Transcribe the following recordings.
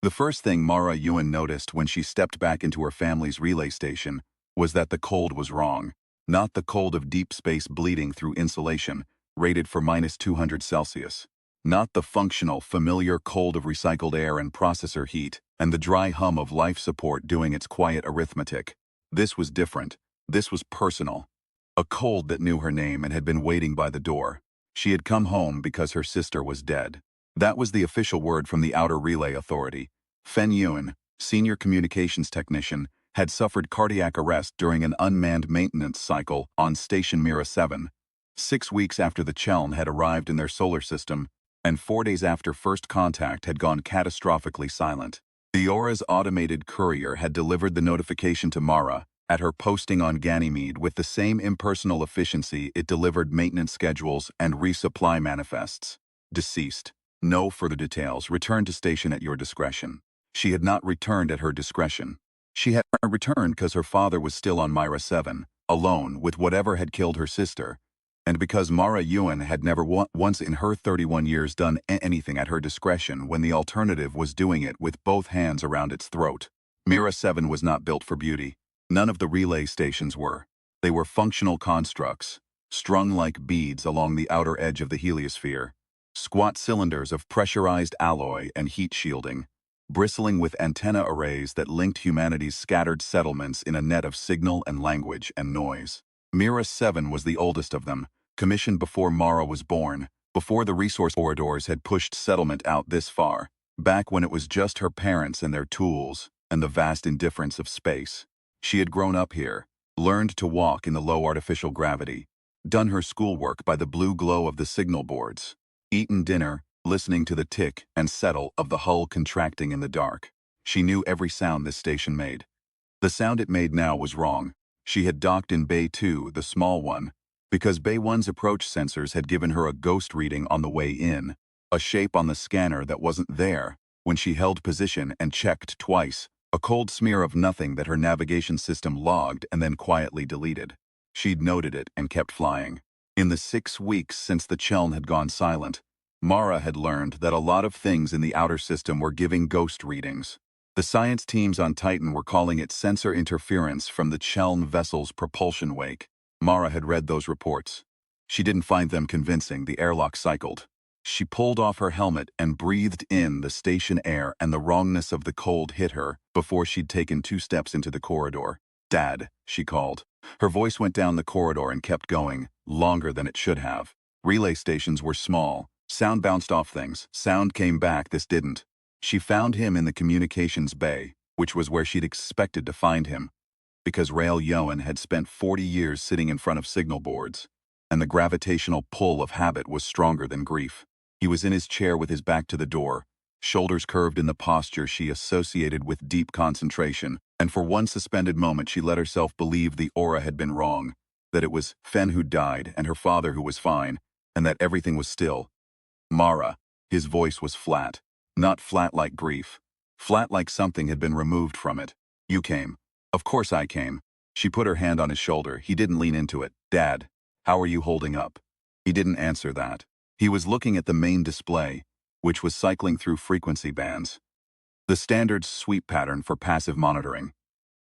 The first thing Mara Ewan noticed when she stepped back into her family's relay station was that the cold was wrong. Not the cold of deep space bleeding through insulation, rated for -200 Celsius. Not the functional, familiar cold of recycled air and processor heat, and the dry hum of life support doing its quiet arithmetic. This was different. This was personal. A cold that knew her name and had been waiting by the door. She had come home because her sister was dead. That was the official word from the Outer Relay Authority. Fen Yuen, senior communications technician, had suffered cardiac arrest during an unmanned maintenance cycle on Station Mira 7. 6 weeks after the Cheln had arrived in their solar system, and 4 days after first contact had gone catastrophically silent. The Aura's automated courier had delivered the notification to Mara at her posting on Ganymede with the same impersonal efficiency it delivered maintenance schedules and resupply manifests. Deceased. No further details. Return to station at your discretion. She had not returned at her discretion. She had returned because her father was still on Mira 7, alone with whatever had killed her sister, and because Mara Ewan had never once in her 31 years done anything at her discretion when the alternative was doing it with both hands around its throat. Mira 7 was not built for beauty. None of the relay stations were. They were functional constructs, strung like beads along the outer edge of the heliosphere. Squat cylinders of pressurized alloy and heat shielding, bristling with antenna arrays that linked humanity's scattered settlements in a net of signal and language and noise. Mira 7 was the oldest of them, commissioned before Mara was born, before the resource corridors had pushed settlement out this far, back when it was just her parents and their tools, and the vast indifference of space. She had grown up here, learned to walk in the low artificial gravity, done her schoolwork by the blue glow of the signal boards, eaten dinner, listening to the tick and settle of the hull contracting in the dark. She knew every sound this station made. The sound it made now was wrong. She had docked in Bay 2, the small one, because Bay 1's approach sensors had given her a ghost reading on the way in, a shape on the scanner that wasn't there. When she held position and checked twice, a cold smear of nothing that her navigation system logged and then quietly deleted. She'd noted it and kept flying. In the 6 weeks since the Cheln had gone silent, Mara had learned that a lot of things in the outer system were giving ghost readings. The science teams on Titan were calling it sensor interference from the Cheln vessel's propulsion wake. Mara had read those reports. She didn't find them convincing. The airlock cycled. She pulled off her helmet and breathed in the station air, and the wrongness of the cold hit her before she'd taken 2 steps into the corridor. "Dad," she called. Her voice went down the corridor and kept going, longer than it should have. Relay stations were small. Sound bounced off things. Sound came back. This didn't. She found him in the communications bay, which was where she'd expected to find him, because Rael Yoan had spent 40 years sitting in front of signal boards, and the gravitational pull of habit was stronger than grief. He was in his chair with his back to the door, shoulders curved in the posture she associated with deep concentration, and for one suspended moment she let herself believe the aura had been wrong, that it was Fen who died and her father who was fine, and that everything was still. "Mara." His voice was flat. Not flat like grief. Flat like something had been removed from it. "You came." "Of course I came." She put her hand on his shoulder. He didn't lean into it. "Dad, how are you holding up?" He didn't answer that. He was looking at the main display, which was cycling through frequency bands. The standard sweep pattern for passive monitoring.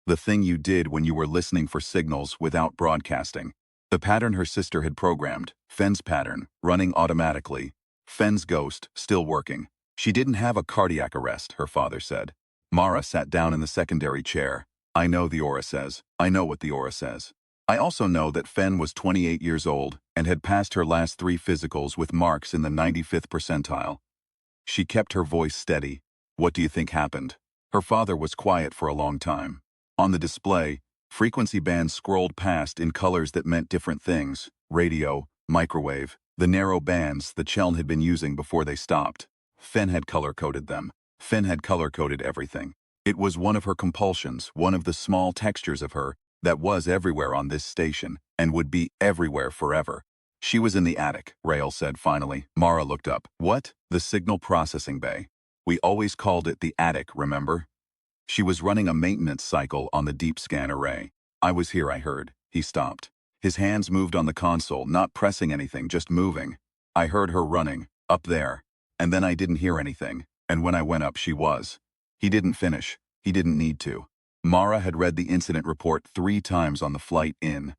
The thing you did when you were listening for signals without broadcasting. The pattern her sister had programmed. Fen's pattern, running automatically. Fen's ghost, still working. She didn't have a cardiac arrest, her father said. Mara sat down in the secondary chair. "I know the aura says. I know what the aura says. I also know that Fen was 28 years old and had passed her last 3 physicals with marks in the 95th percentile." She kept her voice steady. "What do you think happened?" Her father was quiet for a long time. On the display, frequency bands scrolled past in colors that meant different things. Radio, microwave, the narrow bands the Cheln had been using before they stopped. Fen had color-coded them. Fen had color-coded everything. It was one of her compulsions, one of the small textures of her, that was everywhere on this station, and would be everywhere forever. "She was in the attic," Rael said finally. Mara looked up. "What?" "The signal processing bay. We always called it the attic, remember?" She was running a maintenance cycle on the deep scan array. "I was here, I heard." He stopped. His hands moved on the console, not pressing anything, just moving. "I heard her running, up there. And then I didn't hear anything, and when I went up she was." He didn't finish. He didn't need to. Mara had read the incident report 3 times on the flight in,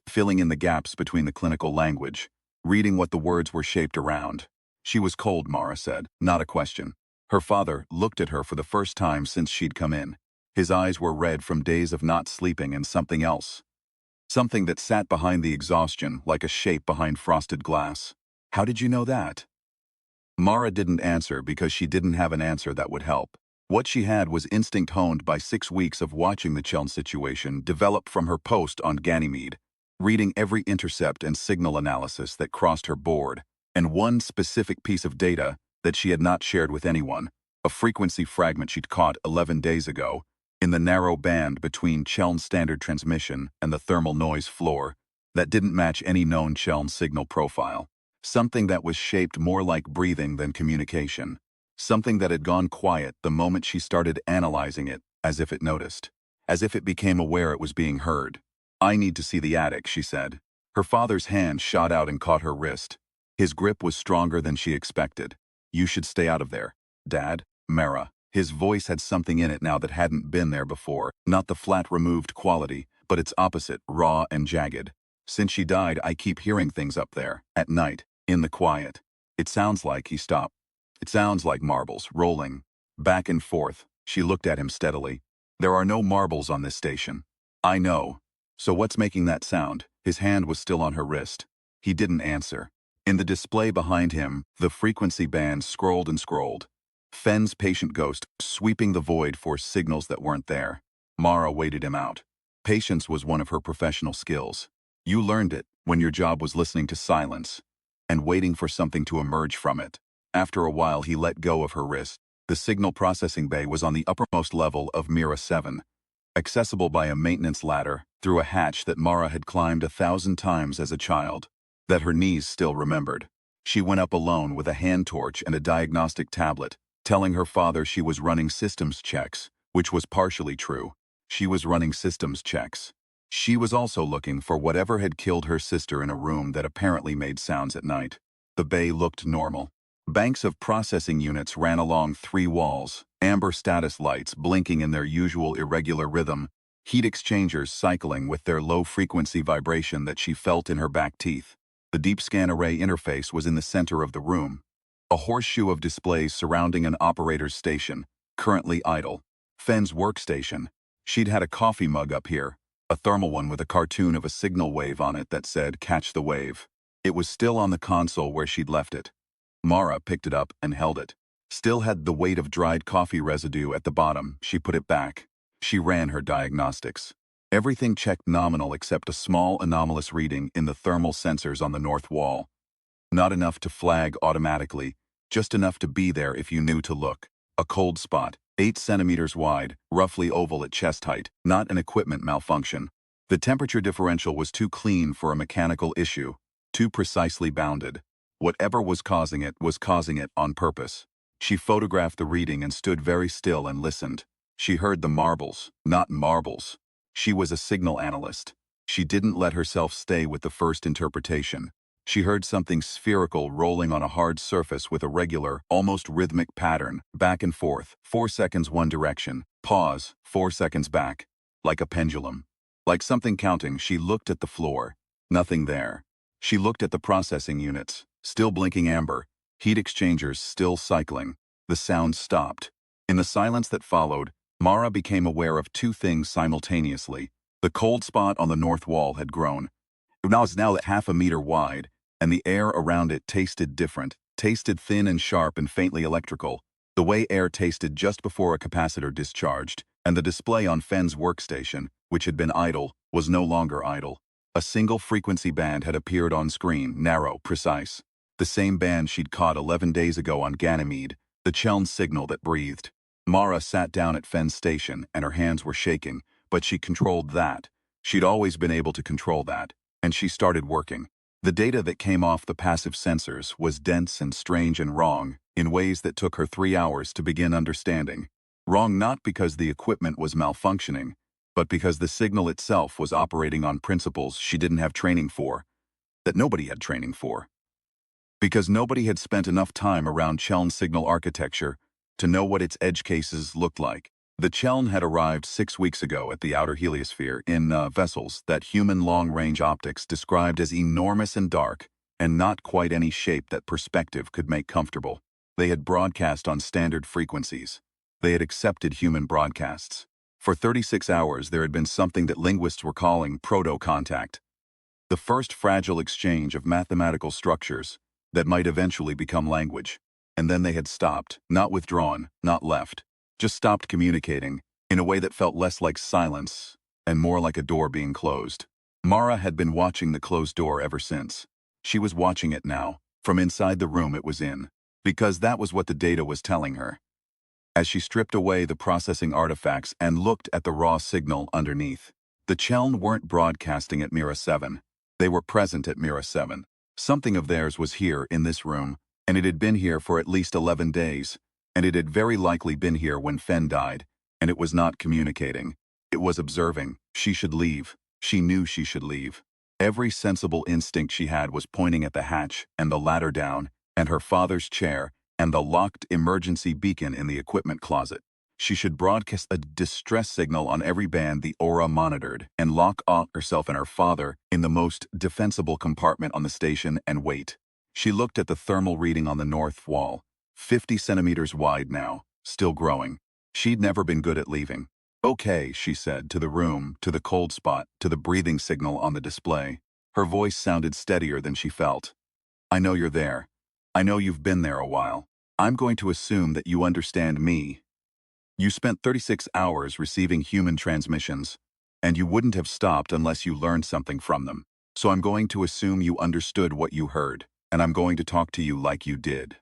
filling in the gaps between the clinical language, reading what the words were shaped around. She was cold, Mara said, not a question. Her father looked at her for the first time since she'd come in. His eyes were red from days of not sleeping and something else. Something that sat behind the exhaustion like a shape behind frosted glass. How did you know that? Mara didn't answer because she didn't have an answer that would help. What she had was instinct honed by 6 weeks of watching the Cheln situation develop from her post on Ganymede, reading every intercept and signal analysis that crossed her board, and one specific piece of data that she had not shared with anyone, a frequency fragment she'd caught 11 days ago, in the narrow band between Cheln's standard transmission and the thermal noise floor, that didn't match any known Cheln signal profile. Something that was shaped more like breathing than communication. Something that had gone quiet the moment she started analyzing it, as if it noticed. As if it became aware it was being heard. I need to see the attic, she said. Her father's hand shot out and caught her wrist. His grip was stronger than she expected. You should stay out of there, Dad. Mara. His voice had something in it now that hadn't been there before. Not the flat, removed quality, but its opposite, raw and jagged. Since she died, I keep hearing things up there, at night, in the quiet. It sounds like, he stopped. It sounds like marbles, rolling. Back and forth. She looked at him steadily. There are no marbles on this station. I know. So what's making that sound? His hand was still on her wrist. He didn't answer. In the display behind him, the frequency band scrolled and scrolled. Fenn's patient ghost, sweeping the void for signals that weren't there. Mara waited him out. Patience was one of her professional skills. You learned it when your job was listening to silence and waiting for something to emerge from it. After a while, he let go of her wrist. The signal processing bay was on the uppermost level of Mira 7, accessible by a maintenance ladder through a hatch that Mara had climbed 1,000 times as a child, that her knees still remembered. She went up alone with a hand torch and a diagnostic tablet, telling her father she was running systems checks, which was partially true. She was running systems checks. She was also looking for whatever had killed her sister in a room that apparently made sounds at night. The bay looked normal. Banks of processing units ran along 3 walls, amber status lights blinking in their usual irregular rhythm, heat exchangers cycling with their low-frequency vibration that she felt in her back teeth. The deep scan array interface was in the center of the room. A horseshoe of displays surrounding an operator's station, currently idle. Fenn's workstation. She'd had a coffee mug up here, a thermal one with a cartoon of a signal wave on it that said, "Catch the wave." It was still on the console where she'd left it. Mara picked it up and held it. Still had the weight of dried coffee residue at the bottom. She put it back. She ran her diagnostics. Everything checked nominal except a small anomalous reading in the thermal sensors on the north wall. Not enough to flag automatically, just enough to be there if you knew to look. A cold spot, 8 centimeters wide, roughly oval at chest height, not an equipment malfunction. The temperature differential was too clean for a mechanical issue, too precisely bounded. Whatever was causing it on purpose. She photographed the reading and stood very still and listened. She heard the marbles, not marbles. She was a signal analyst. She didn't let herself stay with the first interpretation. She heard something spherical rolling on a hard surface with a regular, almost rhythmic pattern, back and forth, 4 seconds one direction, pause, 4 seconds back, like a pendulum. Like something counting, she looked at the floor. Nothing there. She looked at the processing units, still blinking amber, heat exchangers still cycling. The sound stopped. In the silence that followed, Mara became aware of 2 things simultaneously. The cold spot on the north wall had grown. It was now half a meter wide, and the air around it tasted different, tasted thin and sharp and faintly electrical, the way air tasted just before a capacitor discharged, and the display on Fenn's workstation, which had been idle, was no longer idle. A single frequency band had appeared on screen, narrow, precise. The same band she'd caught 11 days ago on Ganymede, the Cheln signal that breathed. Mara sat down at Fenn's station, and her hands were shaking, but she controlled that. She'd always been able to control that. And she started working. The data that came off the passive sensors was dense and strange and wrong, in ways that took her 3 hours to begin understanding. Wrong not because the equipment was malfunctioning, but because the signal itself was operating on principles she didn't have training for, that nobody had training for. Because nobody had spent enough time around Cheln signal architecture to know what its edge cases looked like. The Cheln had arrived 6 weeks ago at the outer heliosphere in vessels that human long-range optics described as enormous and dark, and not quite any shape that perspective could make comfortable. They had broadcast on standard frequencies. They had accepted human broadcasts. For 36 hours there had been something that linguists were calling proto-contact. The first fragile exchange of mathematical structures that might eventually become language. And then they had stopped, not withdrawn, not left. Just stopped communicating, in a way that felt less like silence and more like a door being closed. Mara had been watching the closed door ever since. She was watching it now, from inside the room it was in, because that was what the data was telling her. As she stripped away the processing artifacts and looked at the raw signal underneath, the Cheln weren't broadcasting at Mira 7. They were present at Mira 7. Something of theirs was here in this room, and it had been here for at least 11 days. And it had very likely been here when Fen died, and it was not communicating. It was observing. She should leave. She knew she should leave. Every sensible instinct she had was pointing at the hatch, and the ladder down, and her father's chair, and the locked emergency beacon in the equipment closet. She should broadcast a distress signal on every band the aura monitored, and lock off herself and her father in the most defensible compartment on the station and wait. She looked at the thermal reading on the north wall. 50 centimeters wide now, still growing. She'd never been good at leaving. Okay, she said, to the room, to the cold spot, to the breathing signal on the display. Her voice sounded steadier than she felt. I know you're there. I know you've been there a while. I'm going to assume that you understand me. You spent 36 hours receiving human transmissions, and you wouldn't have stopped unless you learned something from them. So I'm going to assume you understood what you heard, and I'm going to talk to you like you did.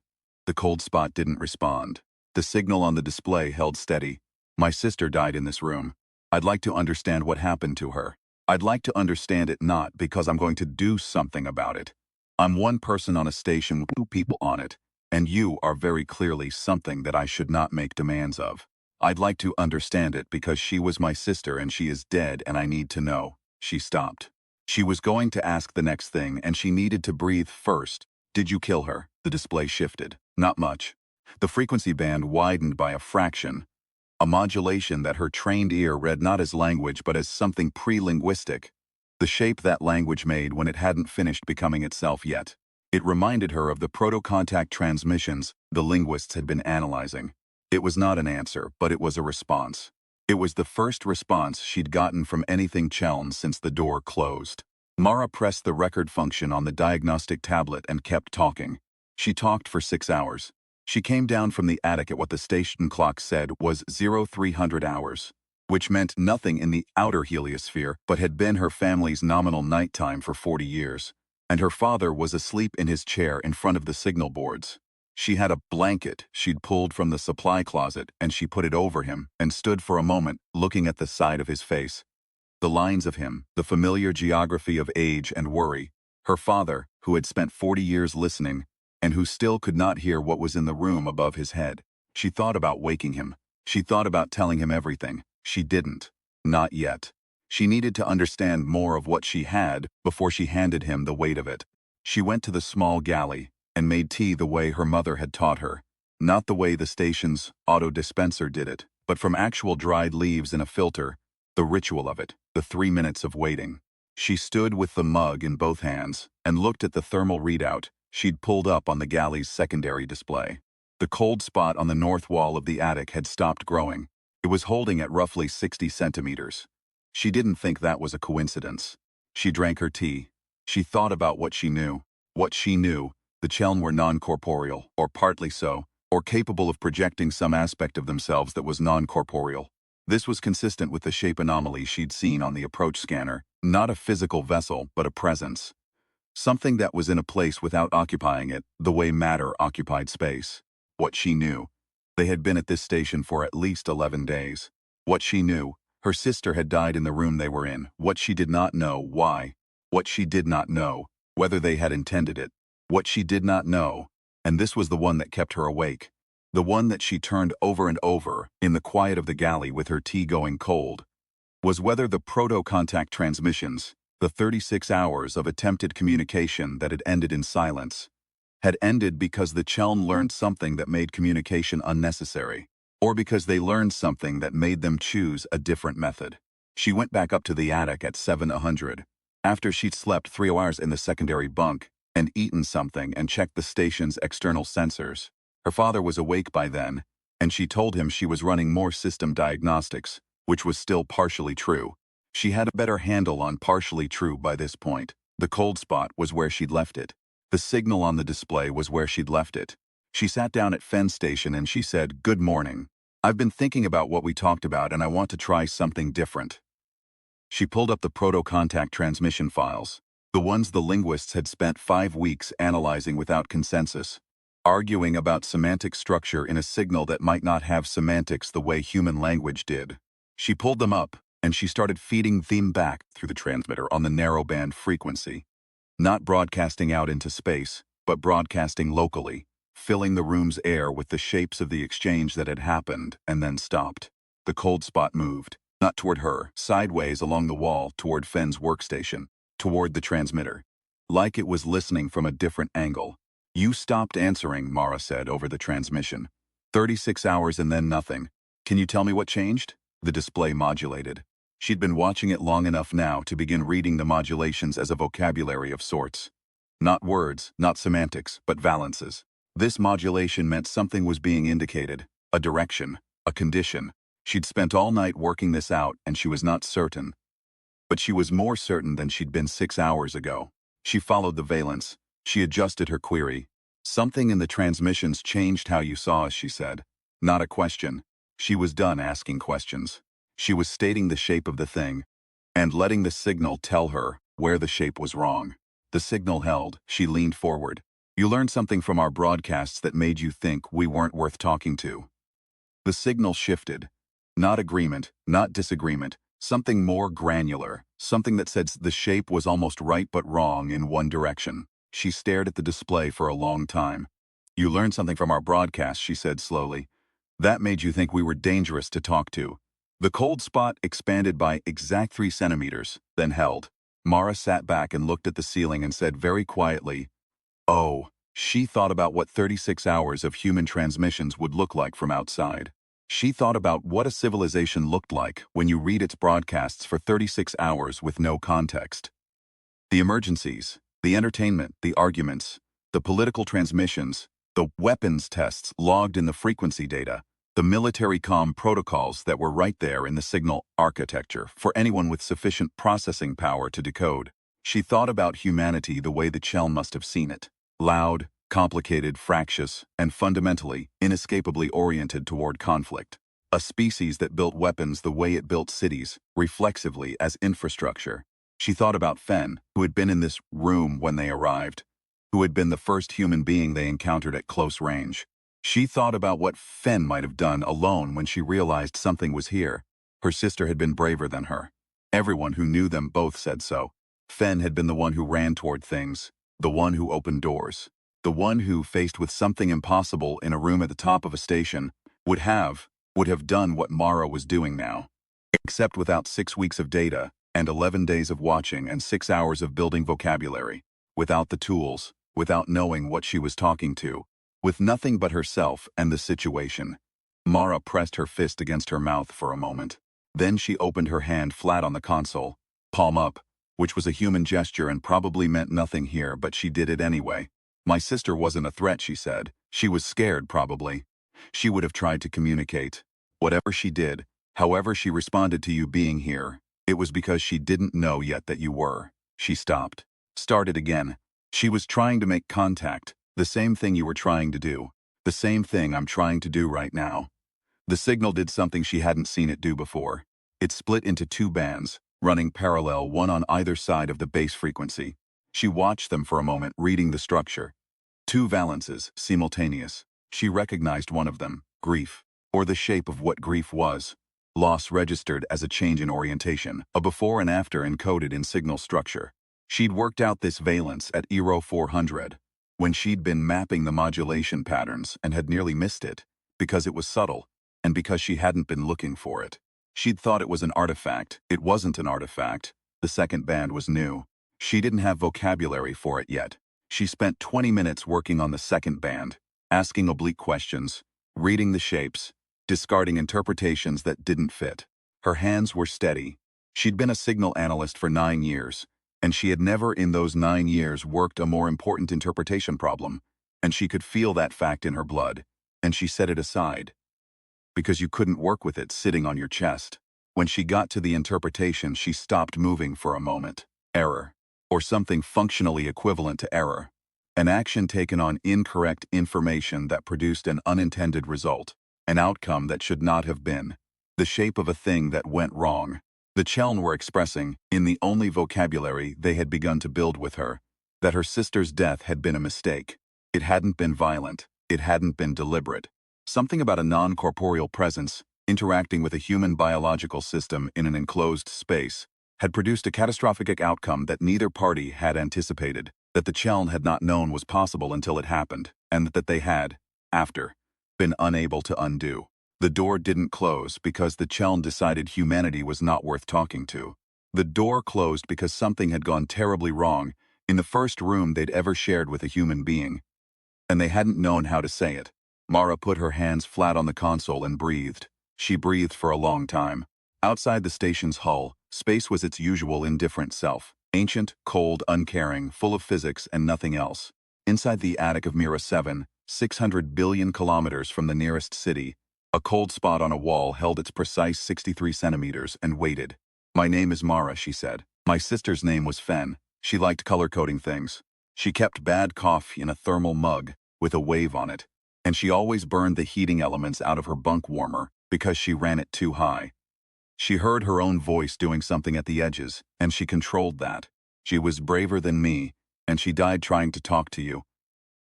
The cold spot didn't respond. The signal on the display held steady. My sister died in this room. I'd like to understand what happened to her. I'd like to understand it not because I'm going to do something about it. I'm one person on a station with 2 people on it, and you are very clearly something that I should not make demands of. I'd like to understand it because she was my sister and she is dead and I need to know. She stopped. She was going to ask the next thing and she needed to breathe first. Did you kill her? The display shifted. Not much. The frequency band widened by a fraction, a modulation that her trained ear read not as language but as something pre-linguistic, the shape that language made when it hadn't finished becoming itself yet. It reminded her of the proto-contact transmissions the linguists had been analyzing. It was not an answer, but it was a response. It was the first response she'd gotten from anything Cheln since the door closed. Mara pressed the record function on the diagnostic tablet and kept talking. She talked for 6 hours. She came down from the attic at what the station clock said was 0300 hours, which meant nothing in the outer heliosphere but had been her family's nominal nighttime for 40 years, and her father was asleep in his chair in front of the signal boards. She had a blanket she'd pulled from the supply closet and she put it over him and stood for a moment looking at the side of his face. The lines of him, the familiar geography of age and worry. Her father, who had spent 40 years listening, and who still could not hear what was in the room above his head. She thought about waking him. She thought about telling him everything. She didn't. Not yet. She needed to understand more of what she had before she handed him the weight of it. She went to the small galley and made tea the way her mother had taught her. Not the way the station's auto-dispenser did it, but from actual dried leaves in a filter, the ritual of it, the 3 minutes of waiting. She stood with the mug in both hands and looked at the thermal readout she'd pulled up on the galley's secondary display. The cold spot on the north wall of the attic had stopped growing. It was holding at roughly 60 centimeters. She didn't think that was a coincidence. She drank her tea. She thought about what she knew. What she knew, the Cheln were non-corporeal, or partly so, or capable of projecting some aspect of themselves that was non-corporeal. This was consistent with the shape anomaly she'd seen on the approach scanner, not a physical vessel, but a presence. Something that was in a place without occupying it, the way matter occupied space. What she knew. They had been at this station for at least 11 days. What she knew. Her sister had died in the room they were in. What she did not know, why. What she did not know, whether they had intended it. What she did not know, and this was the one that kept her awake. The one that she turned over and over, in the quiet of the galley with her tea going cold, was whether the proto-contact transmissions, the 36 hours of attempted communication that had ended in silence, had ended because the Chelm learned something that made communication unnecessary, or because they learned something that made them choose a different method. She went back up to the attic at 7:00, after she'd slept 3 hours in the secondary bunk and eaten something and checked the station's external sensors. Her father was awake by then, and she told him she was running more system diagnostics, which was still partially true. She had a better handle on partially true by this point. The cold spot was where she'd left it. The signal on the display was where she'd left it. She sat down at Fenn Station and she said, "Good morning. I've been thinking about what we talked about and I want to try something different." She pulled up the proto-contact transmission files, the ones the linguists had spent 5 weeks analyzing without consensus, arguing about semantic structure in a signal that might not have semantics the way human language did. She pulled them up, and she started feeding them back through the transmitter on the narrowband frequency. Not broadcasting out into space, but broadcasting locally, filling the room's air with the shapes of the exchange that had happened and then stopped. The cold spot moved, not toward her, sideways along the wall toward Fenn's workstation, toward the transmitter, like it was listening from a different angle. "You stopped answering," Mara said over the transmission. 36 hours and then nothing. "Can you tell me what changed?" The display modulated. She'd been watching it long enough now to begin reading the modulations as a vocabulary of sorts. Not words, not semantics, but valences. This modulation meant something was being indicated, a direction, a condition. She'd spent all night working this out and she was not certain. But she was more certain than she'd been 6 hours ago. She followed the valence. She adjusted her query. "Something in the transmissions changed how you saw us," she said. Not a question. She was done asking questions. She was stating the shape of the thing, and letting the signal tell her where the shape was wrong. The signal held. She leaned forward. "You learned something from our broadcasts that made you think we weren't worth talking to." The signal shifted. Not agreement, not disagreement, something more granular, something that said the shape was almost right but wrong in one direction. She stared at the display for a long time. "You learned something from our broadcast," she said slowly. "That made you think we were dangerous to talk to." The cold spot expanded by exact 3 centimeters, then held. Mara sat back and looked at the ceiling and said very quietly, "Oh." She thought about what 36 hours of human transmissions would look like from outside. She thought about what a civilization looked like when you read its broadcasts for 36 hours with no context. The emergencies, the entertainment, the arguments, the political transmissions, the weapons tests logged in the frequency data, the military comm protocols that were right there in the signal architecture for anyone with sufficient processing power to decode. She thought about humanity the way the Chelm must have seen it. Loud, complicated, fractious, and fundamentally, inescapably oriented toward conflict. A species that built weapons the way it built cities, reflexively as infrastructure. She thought about Fenn, who had been in this room when they arrived, who had been the first human being they encountered at close range. She thought about what Fenn might have done alone when she realized something was here. Her sister had been braver than her. Everyone who knew them both said so. Fenn had been the one who ran toward things, the one who opened doors, the one who, faced with something impossible in a room at the top of a station, would have done what Mara was doing now. Except without 6 weeks of data, and 11 days of watching and 6 hours of building vocabulary. Without the tools, without knowing what she was talking to. With nothing but herself and the situation. Mara pressed her fist against her mouth for a moment. Then she opened her hand flat on the console, palm up, which was a human gesture and probably meant nothing here, but she did it anyway. "My sister wasn't a threat," she said. "She was scared, probably. She would have tried to communicate. Whatever she did, however she responded to you being here, it was because she didn't know yet that you were." She stopped. Started again. "She was trying to make contact. The same thing you were trying to do. The same thing I'm trying to do right now." The signal did something she hadn't seen it do before. It split into 2 bands, running parallel, one on either side of the base frequency. She watched them for a moment, reading the structure. 2 valences, simultaneous. She recognized one of them, grief, or the shape of what grief was. Loss registered as a change in orientation, a before and after encoded in signal structure. She'd worked out this valence at ERO 400. When she'd been mapping the modulation patterns and had nearly missed it, because it was subtle, and because she hadn't been looking for it. She'd thought it was an artifact. It wasn't an artifact. The second band was new. She didn't have vocabulary for it yet. She spent 20 minutes working on the second band, asking oblique questions, reading the shapes, discarding interpretations that didn't fit. Her hands were steady. She'd been a signal analyst for 9 years, and she had never in those 9 years worked a more important interpretation problem, and she could feel that fact in her blood, and she set it aside. Because you couldn't work with it sitting on your chest. When she got to the interpretation, she stopped moving for a moment. Error. Or something functionally equivalent to error. An action taken on incorrect information that produced an unintended result. An outcome that should not have been. The shape of a thing that went wrong. The Cheln were expressing, in the only vocabulary they had begun to build with her, that her sister's death had been a mistake. It hadn't been violent. It hadn't been deliberate. Something about a non-corporeal presence, interacting with a human biological system in an enclosed space, had produced a catastrophic outcome that neither party had anticipated, that the Cheln had not known was possible until it happened, and that they had, after, been unable to undo. The door didn't close because the Cheln decided humanity was not worth talking to. The door closed because something had gone terribly wrong in the first room they'd ever shared with a human being, and they hadn't known how to say it. Mara put her hands flat on the console and breathed. She breathed for a long time. Outside the station's hull, space was its usual indifferent self. Ancient, cold, uncaring, full of physics and nothing else. Inside the attic of Mira 7, 600 billion kilometers from the nearest city, a cold spot on a wall held its precise 63 centimeters and waited. "My name is Mara," she said. "My sister's name was Fen. She liked color-coding things. She kept bad coffee in a thermal mug with a wave on it. And she always burned the heating elements out of her bunk warmer because she ran it too high. She heard her own voice doing something at the edges, and she controlled that. She was braver than me, and she died trying to talk to you.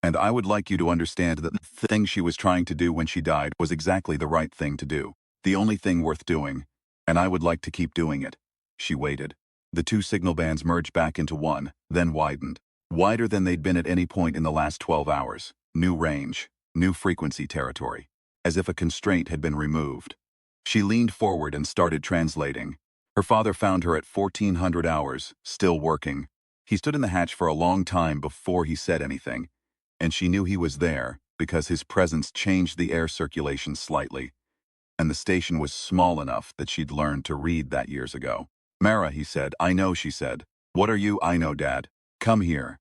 And I would like you to understand that the thing she was trying to do when she died was exactly the right thing to do. The only thing worth doing. And I would like to keep doing it." She waited. The two signal bands merged back into one, then widened. Wider than they'd been at any point in the last 12 hours. New range. New frequency territory, as if a constraint had been removed. She leaned forward and started translating. Her father found her at 1400 hours, still working. He stood in the hatch for a long time before he said anything, and she knew he was there because his presence changed the air circulation slightly, and the station was small enough that she'd learned to read that years ago. "Mara," he said. "I know," she said. "What are you?" "I know, Dad. Come here."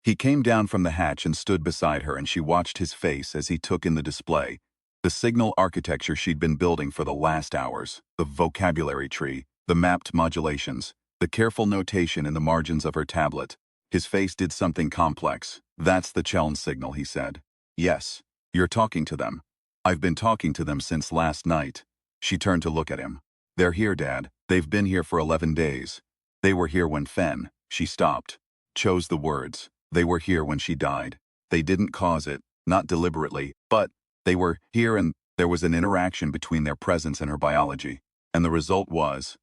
He came down from the hatch and stood beside her, and she watched his face as he took in the display. The signal architecture she'd been building for the last hours, the vocabulary tree, the mapped modulations, the careful notation in the margins of her tablet. His face did something complex. "That's the Cheln signal," he said. "Yes, you're talking to them. I've been talking to them since last night." She turned to look at him. "They're here, Dad. They've been here for 11 days. They were here when Fen," she stopped, chose the words. "They were here when she died. They didn't cause it, not deliberately, but they were here, and there was an interaction between their presence and her biology. And the result was..."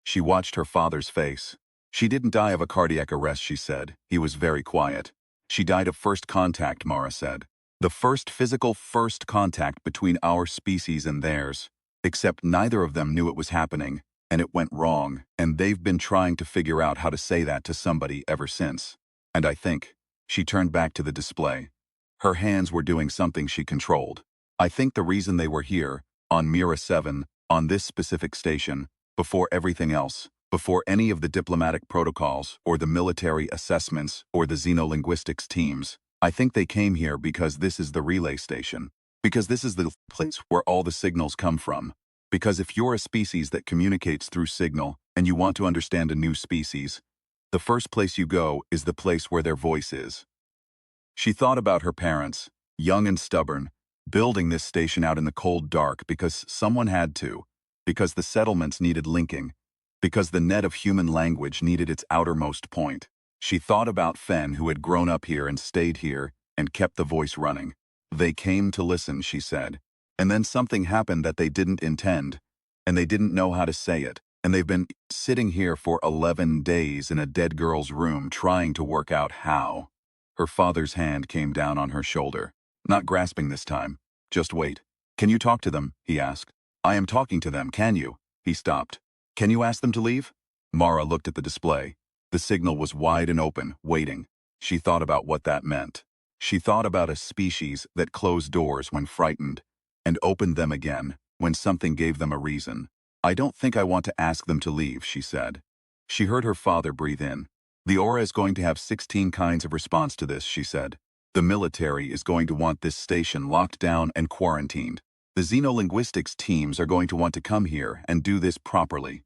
She watched her father's face. "She didn't die of a cardiac arrest," she said. He was very quiet. "She died of first contact," Mara said. "The first physical first contact between our species and theirs. Except neither of them knew it was happening, and it went wrong, and they've been trying to figure out how to say that to somebody ever since. And I think..." She turned back to the display. Her hands were doing something she controlled. "I think the reason they were here, on Mira 7, on this specific station, before everything else, before any of the diplomatic protocols, or the military assessments, or the xenolinguistics teams, I think they came here because this is the relay station. Because this is the place where all the signals come from. Because if you're a species that communicates through signal, and you want to understand a new species, the first place you go is the place where their voice is." She thought about her parents, young and stubborn, building this station out in the cold dark because someone had to, because the settlements needed linking, because the net of human language needed its outermost point. She thought about Fen, who had grown up here and stayed here and kept the voice running. "They came to listen," she said. "And then something happened that they didn't intend, and they didn't know how to say it. And they've been sitting here for 11 days in a dead girl's room trying to work out how." Her father's hand came down on her shoulder. Not grasping this time. "Just wait. Can you talk to them?" he asked. "I am talking to them, can you?" He stopped. "Can you ask them to leave?" Mara looked at the display. The signal was wide and open, waiting. She thought about what that meant. She thought about a species that closed doors when frightened and opened them again when something gave them a reason. "I don't think I want to ask them to leave," she said. She heard her father breathe in. "The aura is going to have 16 kinds of response to this," she said. "The military is going to want this station locked down and quarantined. The xenolinguistics teams are going to want to come here and do this properly,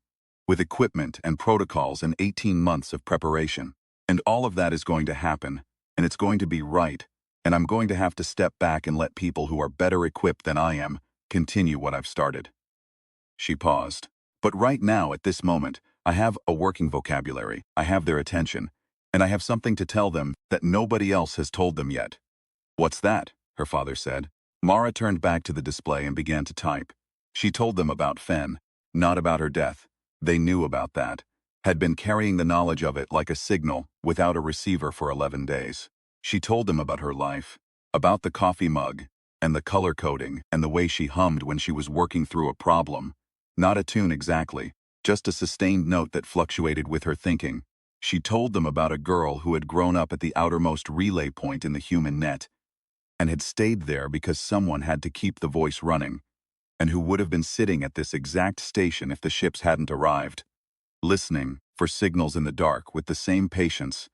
with equipment and protocols and 18 months of preparation. And all of that is going to happen, and it's going to be right, and I'm going to have to step back and let people who are better equipped than I am continue what I've started." She paused. "But right now, at this moment, I have a working vocabulary, I have their attention, and I have something to tell them that nobody else has told them yet." "What's that?" her father said. Mara turned back to the display and began to type. She told them about Fen, not about her death. They knew about that, had been carrying the knowledge of it like a signal without a receiver for 11 days. She told them about her life, about the coffee mug, and the color coding, and the way she hummed when she was working through a problem. Not a tune exactly, just a sustained note that fluctuated with her thinking. She told them about a girl who had grown up at the outermost relay point in the human net, and had stayed there because someone had to keep the voice running, and who would have been sitting at this exact station if the ships hadn't arrived, listening for signals in the dark with the same patience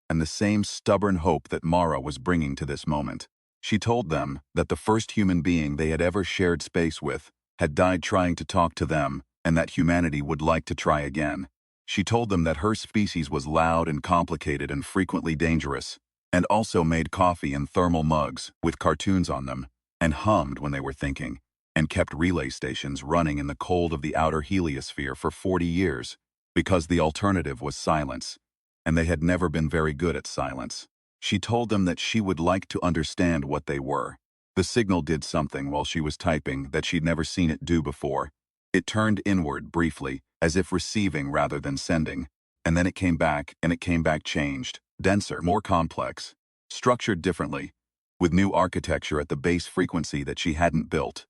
and the same stubborn hope that Mara was bringing to this moment. She told them that the first human being they had ever shared space with had died trying to talk to them, and that humanity would like to try again. She told them that her species was loud and complicated and frequently dangerous, and also made coffee in thermal mugs with cartoons on them, and hummed when they were thinking, and kept relay stations running in the cold of the outer heliosphere for 40 years, because the alternative was silence, and they had never been very good at silence. She told them that she would like to understand what they were. The signal did something while she was typing that she'd never seen it do before. It turned inward briefly, as if receiving rather than sending, and then it came back, and it came back changed, denser, more complex, structured differently, with new architecture at the base frequency that she hadn't built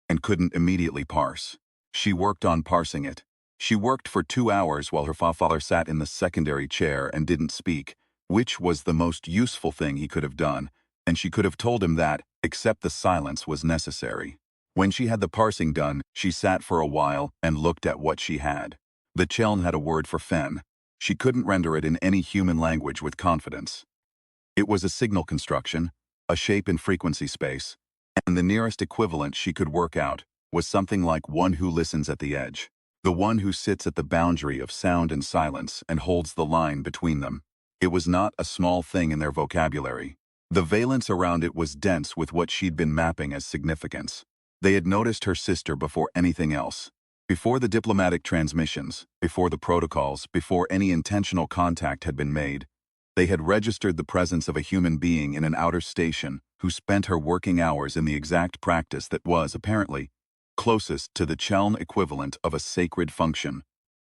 and couldn't immediately parse. She worked on parsing it. She worked for 2 hours while her father sat in the secondary chair and didn't speak, which was the most useful thing he could have done, and she could have told him that, except the silence was necessary. When she had the parsing done, she sat for a while and looked at what she had. The Cheln had a word for Fen. She couldn't render it in any human language with confidence. It was a signal construction, a shape in frequency space, and the nearest equivalent she could work out was something like one who listens at the edge, the one who sits at the boundary of sound and silence and holds the line between them. It was not a small thing in their vocabulary. The valence around it was dense with what she'd been mapping as significance. They had noticed her sister before anything else. Before the diplomatic transmissions, before the protocols, before any intentional contact had been made, they had registered the presence of a human being in an outer station who spent her working hours in the exact practice that was, apparently, closest to the Cheln equivalent of a sacred function.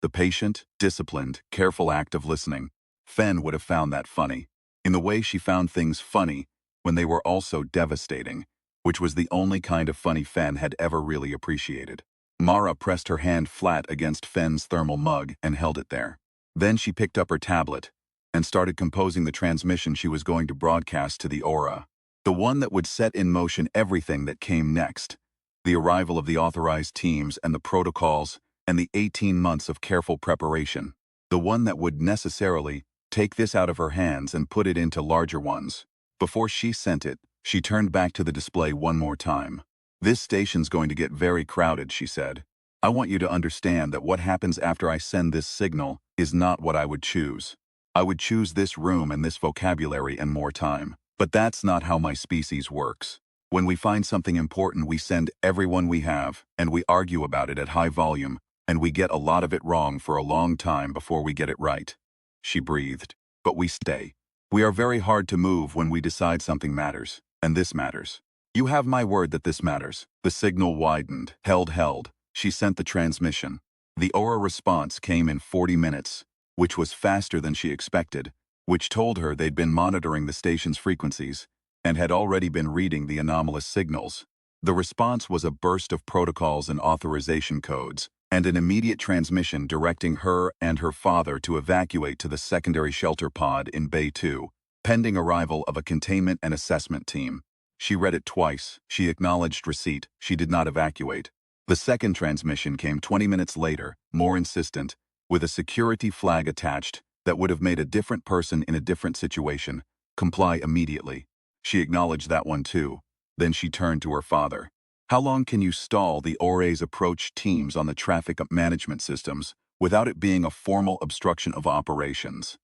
The patient, disciplined, careful act of listening. Fen would have found that funny, in the way she found things funny when they were also devastating, which was the only kind of funny Fen had ever really appreciated. Mara pressed her hand flat against Fen's thermal mug and held it there. Then she picked up her tablet and started composing the transmission she was going to broadcast to the aura. The one that would set in motion everything that came next. The arrival of the authorized teams and the protocols and the 18 months of careful preparation. The one that would necessarily take this out of her hands and put it into larger ones. Before she sent it, she turned back to the display one more time. "This station's going to get very crowded," she said. "I want you to understand that what happens after I send this signal is not what I would choose. I would choose this room and this vocabulary and more time. But that's not how my species works. When we find something important, we send everyone we have, and we argue about it at high volume, and we get a lot of it wrong for a long time before we get it right." She breathed. "But we stay. We are very hard to move when we decide something matters, and this matters. You have my word that this matters." The signal widened, held. She sent the transmission. The aura response came in 40 minutes, which was faster than she expected, which told her they'd been monitoring the station's frequencies and had already been reading the anomalous signals. The response was a burst of protocols and authorization codes, and an immediate transmission directing her and her father to evacuate to the secondary shelter pod in Bay 2. Pending arrival of a containment and assessment team. She read it twice. She acknowledged receipt. She did not evacuate. The second transmission came 20 minutes later, more insistent, with a security flag attached that would have made a different person in a different situation comply immediately. She acknowledged that one too. Then she turned to her father. How long can you stall the ORA's approach teams on the traffic management systems without it being a formal obstruction of operations?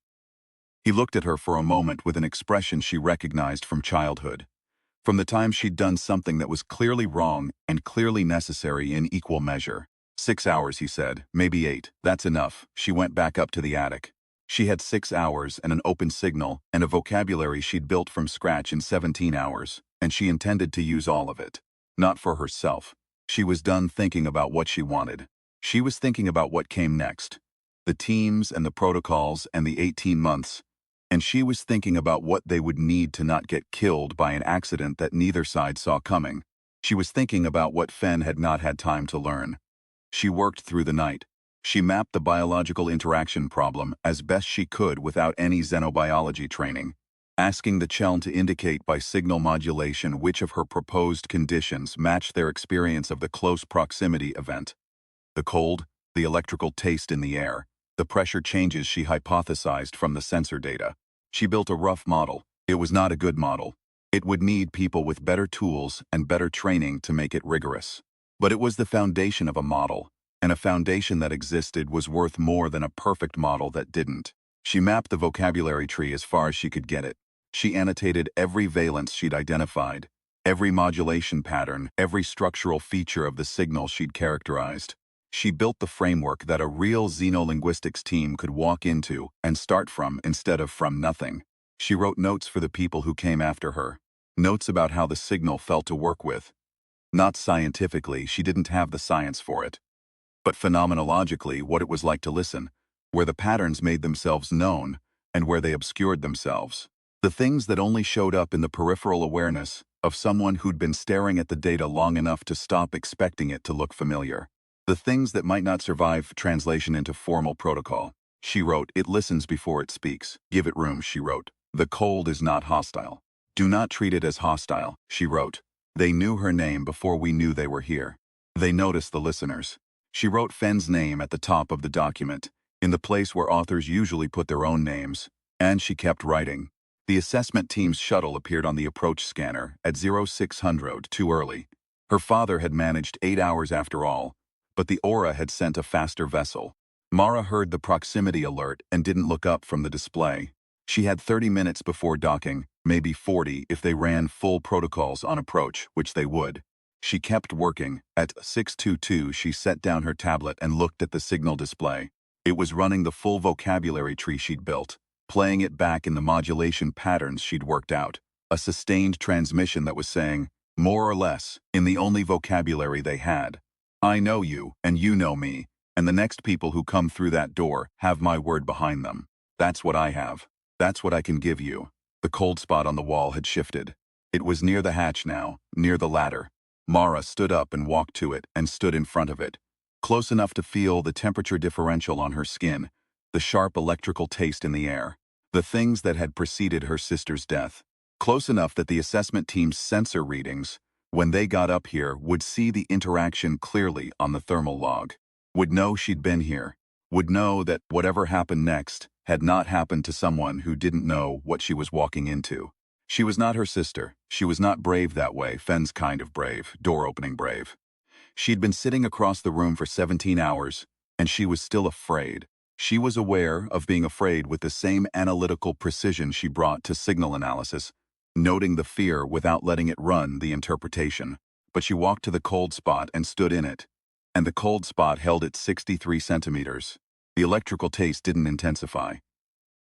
He looked at her for a moment with an expression she recognized from childhood. From the time she'd done something that was clearly wrong and clearly necessary in equal measure. 6 hours, he said, maybe 8, that's enough. She went back up to the attic. She had 6 hours and an open signal and a vocabulary she'd built from scratch in 17 hours, and she intended to use all of it. Not for herself. She was done thinking about what she wanted. She was thinking about what came next. The teams and the protocols and the 18 months. And she was thinking about what they would need to not get killed by an accident that neither side saw coming. She was thinking about what Fen had not had time to learn. She worked through the night. She mapped the biological interaction problem as best she could without any xenobiology training, asking the Cheln to indicate by signal modulation which of her proposed conditions matched their experience of the close proximity event. The cold, the electrical taste in the air, the pressure changes she hypothesized from the sensor data. She built a rough model. It was not a good model. It would need people with better tools and better training to make it rigorous. But it was the foundation of a model, and a foundation that existed was worth more than a perfect model that didn't. She mapped the vocabulary tree as far as she could get it. She annotated every valence she'd identified, every modulation pattern, every structural feature of the signal she'd characterized. She built the framework that a real xenolinguistics team could walk into and start from instead of from nothing. She wrote notes for the people who came after her. Notes about how the signal felt to work with. Not scientifically, she didn't have the science for it. But phenomenologically, what it was like to listen, where the patterns made themselves known and where they obscured themselves. The things that only showed up in the peripheral awareness of someone who'd been staring at the data long enough to stop expecting it to look familiar. The things that might not survive translation into formal protocol. She wrote, it listens before it speaks. Give it room, she wrote. The cold is not hostile. Do not treat it as hostile, she wrote. They knew her name before we knew they were here. They noticed the listeners. She wrote Fen's name at the top of the document, in the place where authors usually put their own names, and she kept writing. The assessment team's shuttle appeared on the approach scanner at 0600 too early. Her father had managed 8 hours after all, but the Aura had sent a faster vessel. Mara heard the proximity alert and didn't look up from the display. She had 30 minutes before docking, maybe 40 if they ran full protocols on approach, which they would. She kept working. At 6:22 she set down her tablet and looked at the signal display. It was running the full vocabulary tree she'd built, playing it back in the modulation patterns she'd worked out. A sustained transmission that was saying, more or less, in the only vocabulary they had. I know you, and you know me, and the next people who come through that door have my word behind them. That's what I have. That's what I can give you. The cold spot on the wall had shifted. It was near the hatch now, near the ladder. Mara stood up and walked to it and stood in front of it, close enough to feel the temperature differential on her skin, the sharp electrical taste in the air, the things that had preceded her sister's death. Close enough that the assessment team's sensor readings, when they got up here, would see the interaction clearly on the thermal log, would know she'd been here, would know that whatever happened next had not happened to someone who didn't know what she was walking into. She was not her sister. She was not brave that way, Fen's kind of brave, door-opening brave. She'd been sitting across the room for 17 hours, and she was still afraid. She was aware of being afraid with the same analytical precision she brought to signal analysis, noting the fear without letting it run the interpretation. But she walked to the cold spot and stood in it. And the cold spot held at 63 centimeters. The electrical taste didn't intensify.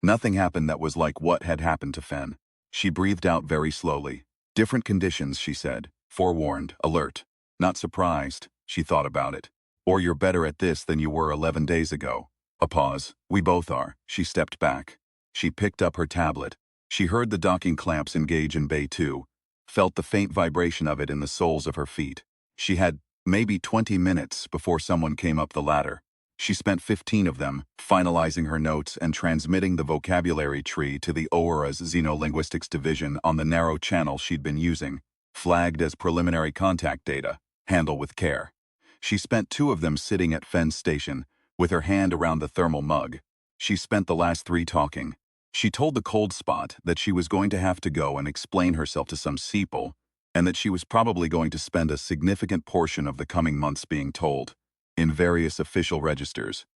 Nothing happened that was like what had happened to Fen. She breathed out very slowly. Different conditions, she said. Forewarned, alert. Not surprised, she thought about it. Or you're better at this than you were 11 days ago. A pause. We both are. She stepped back. She picked up her tablet. She heard the docking clamps engage in Bay 2, felt the faint vibration of it in the soles of her feet. She had maybe 20 minutes before someone came up the ladder. She spent 15 of them, finalizing her notes and transmitting the vocabulary tree to the ORA's Xenolinguistics division on the narrow channel she'd been using, flagged as preliminary contact data. Handle with care. She spent 2 of them sitting at Fenn's station, with her hand around the thermal mug. She spent the last 3 talking. She told the cold spot that she was going to have to go and explain herself to some seeple, and that she was probably going to spend a significant portion of the coming months being told, in various official registers,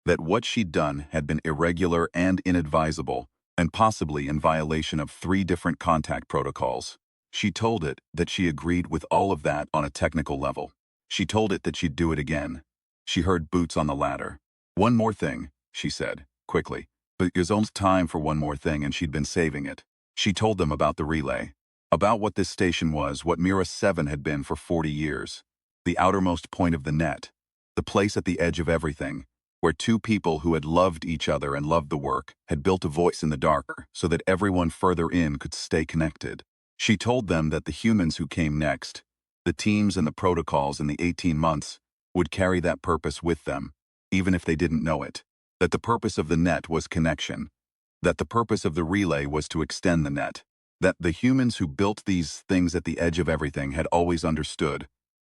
that what she'd done had been irregular and inadvisable, and possibly in violation of 3 different contact protocols. She told it that she agreed with all of that on a technical level. She told it that she'd do it again. She heard boots on the ladder. "One more thing," she said, quickly. But there's almost time for one more thing, and she'd been saving it. She told them about the relay. About what this station was, what Mira 7 had been for 40 years. The outermost point of the net. The place at the edge of everything, where 2 people who had loved each other and loved the work had built a voice in the dark so that everyone further in could stay connected. She told them that the humans who came next, the teams and the protocols in the 18 months, would carry that purpose with them, even if they didn't know it. That the purpose of the net was connection. That the purpose of the relay was to extend the net. That the humans who built these things at the edge of everything had always understood,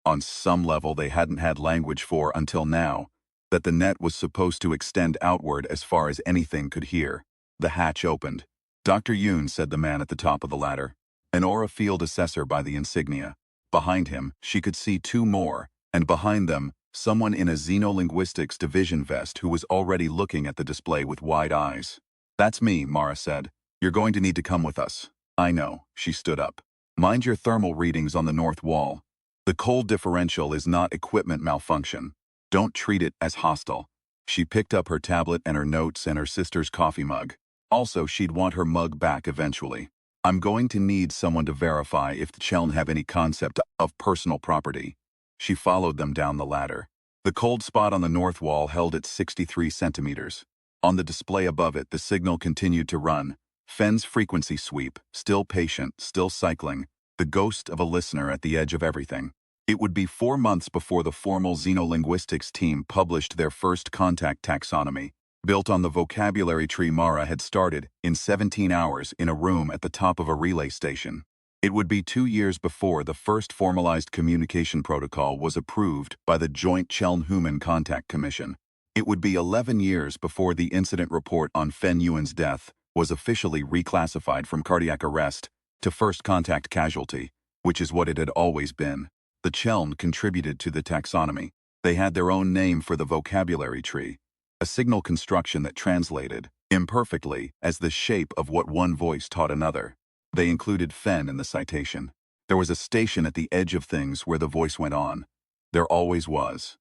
on some level they hadn't had language for until now, that the net was supposed to extend outward as far as anything could hear. The hatch opened. "Dr. Yoon," said the man at the top of the ladder, an aura field assessor by the insignia. Behind him, she could see 2 more, and behind them, someone in a Xenolinguistics division vest who was already looking at the display with wide eyes. "That's me," Mara said. "You're going to need to come with us." "I know." She stood up. "Mind your thermal readings on the north wall. The cold differential is not equipment malfunction. Don't treat it as hostile." She picked up her tablet and her notes and her sister's coffee mug. Also, she'd want her mug back eventually. "I'm going to need someone to verify if the Cheln have any concept of personal property." She followed them down the ladder. The cold spot on the north wall held at 63 centimeters. On the display above it, the signal continued to run. Fenn's frequency sweep, still patient, still cycling, the ghost of a listener at the edge of everything. It would be 4 months before the formal Xenolinguistics team published their first contact taxonomy, built on the vocabulary tree Mara had started in 17 hours in a room at the top of a relay station. It would be 2 years before the first formalized communication protocol was approved by the Joint Cheln-Human Contact Commission. It would be 11 years before the incident report on Fen Yuan's death was officially reclassified from cardiac arrest to first contact casualty, which is what it had always been. The Cheln contributed to the taxonomy. They had their own name for the vocabulary tree, a signal construction that translated, imperfectly, as the shape of what one voice taught another. They included Fen in the citation. There was a station at the edge of things where the voice went on. There always was.